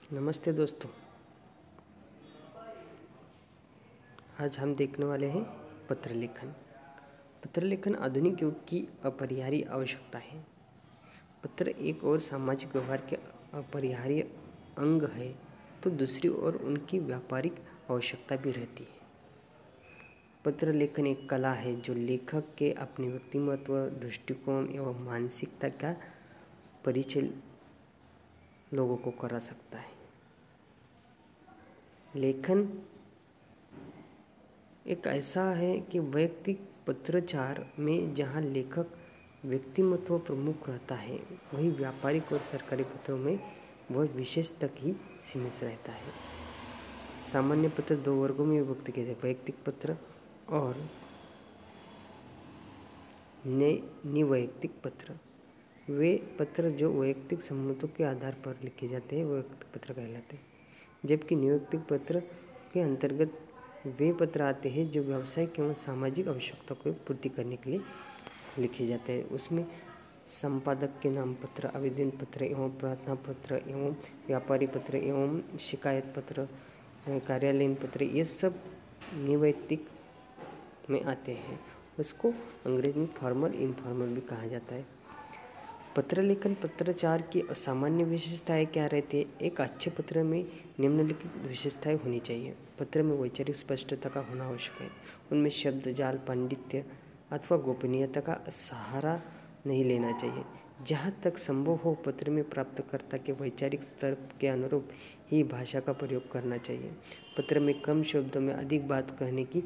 नमस्ते दोस्तों। आज हम देखने वाले हैं पत्र लेखन। पत्र लेखन आधुनिक युग की अपरिहार्य आवश्यकता है। पत्र एक और सामाजिक व्यवहार के अपरिहार्य अंग है तो दूसरी ओर उनकी व्यापारिक आवश्यकता भी रहती है। पत्र लेखन एक कला है जो लेखक के अपने व्यक्तिमत्व, दृष्टिकोण एवं मानसिकता का परिचय लोगों को करा सकता है। लेखन एक ऐसा है कि वैयक्तिक पत्राचार में जहाँ लेखक व्यक्तिमत्व प्रमुख रहता है, वही व्यापारिक और सरकारी पत्रों में वह विशेष तक ही सीमित रहता है। सामान्य पत्र दो वर्गों में विभक्त किए जाते हैं, वैयक्तिक पत्र और निवैयक्तिक पत्र। वे पत्र जो वैयक्तिक सम्मतों के आधार पर लिखे जाते हैं वैयक्तिक पत्र कहलाते हैं, जबकि निवैयक्तिक पत्र के अंतर्गत वे पत्र आते हैं जो व्यावसायिक एवं सामाजिक आवश्यकता को पूर्ति करने के लिए लिखे जाते हैं। उसमें संपादक के नाम पत्र, आवेदन पत्र एवं प्रार्थना पत्र एवं व्यापारी पत्र एवं शिकायत पत्र, कार्यालयीन पत्र, ये सब निवैयक्तिक में आते हैं। उसको अंग्रेजी में फॉर्मल इनफॉर्मल भी कहा जाता है। पत्र लेखन पत्राचार की असामान्य विशेषताएं क्या रहती है? एक अच्छे पत्र में निम्नलिखित विशेषताएं होनी चाहिए। पत्र में वैचारिक स्पष्टता का होना आवश्यक है। उनमें शब्द जाल, पांडित्य अथवा गोपनीयता का सहारा नहीं लेना चाहिए। जहाँ तक संभव हो पत्र में प्राप्तकर्ता के वैचारिक स्तर के अनुरूप ही भाषा का प्रयोग करना चाहिए। पत्र में कम शब्दों में अधिक बात कहने की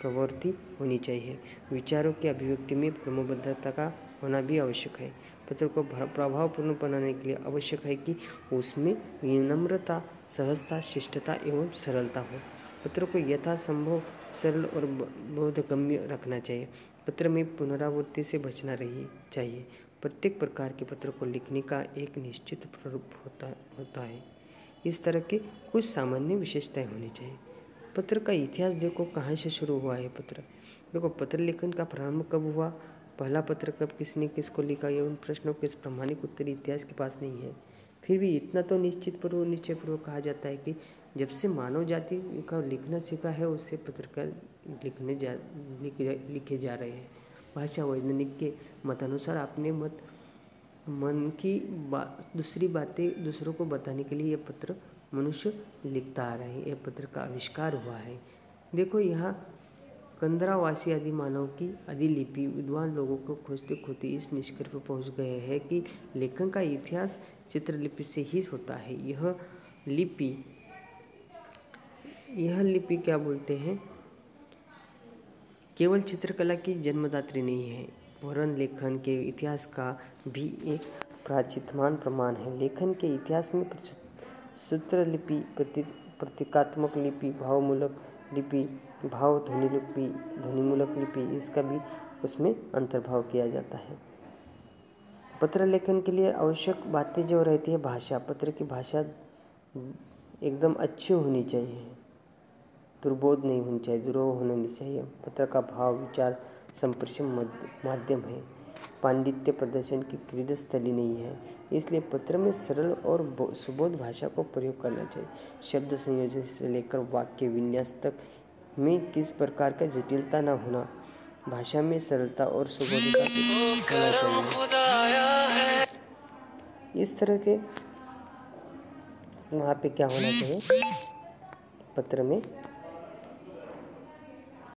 प्रवृत्ति होनी चाहिए। विचारों की अभिव्यक्ति में क्रमबद्धता का होना भी आवश्यक है। पत्र को प्रभावपूर्ण बनाने के लिए आवश्यक है कि उसमें विनम्रता, सहजता, शिष्टता एवं सरलता हो। पत्र को यथासंभव सरल और बोधगम्य रखना चाहिए। पत्र में पुनरावृत्ति से बचना चाहिए। प्रत्येक प्रकार के पत्र को लिखने का एक निश्चित प्रारूप होता है। इस तरह के कुछ सामान्य विशेषताएं होनी चाहिए। पत्र का इतिहास देखो, कहाँ से शुरू हुआ है पत्र। देखो, पत्र लेखन का प्रारंभ कब हुआ, पहला पत्र कब किसने किसको लिखा, ये उन प्रश्नों के प्रमाणिक उत्तर इतिहास के पास नहीं है। फिर भी इतना तो निश्चयपूर्वक कहा जाता है कि जब से मानव जाति का लिखना सीखा है उससे पत्रकार लिखे जा रहे हैं। भाषा वैज्ञानिक के मतानुसार अपने मन की दूसरी बातें दूसरों को बताने के लिए यह पत्र मनुष्य लिखता आ रहा है। यह पत्र का आविष्कार हुआ है। देखो, यहाँ कंदरावासी आदि मानव की आदि लिपि विद्वान लोगों को खोजते खोजते इस निष्कर्ष पर पहुँच गए हैं कि लेखन का इतिहास चित्रलिपि से ही होता है। यह लिपि क्या बोलते हैं, केवल चित्रकला की जन्मदात्री नहीं है, वरन लेखन के इतिहास का भी एक प्राचीनतम प्रमाण है। लेखन के इतिहास में सूत्रलिपि, प्रतीकात्मक लिपि, भावमूलक लिपि, ध्वनिमूलक लिपि, इसका भी उसमें अंतर्भाव किया जाता है। पत्र लेखन के लिए आवश्यक बातें जो रहती है, भाषा। पत्र की भाषा एकदम अच्छी होनी चाहिए, दुर्बोध नहीं होनी चाहिए, दुरोह होना नहीं चाहिए। पत्र का भाव, विचार संप्रेषण माध्यम है, पांडित्य प्रदर्शन की क्रीडस्थली नहीं है। इसलिए पत्र में सरल और सुबोध भाषा को प्रयोग करना चाहिए। शब्द संयोजन से लेकर वाक्य विन्यास तक में किस प्रकार का जटिलता न होना, भाषा में सरलता और सुबोधता होना चाहिए। इस तरह के वहाँ पे क्या होना चाहिए, पत्र में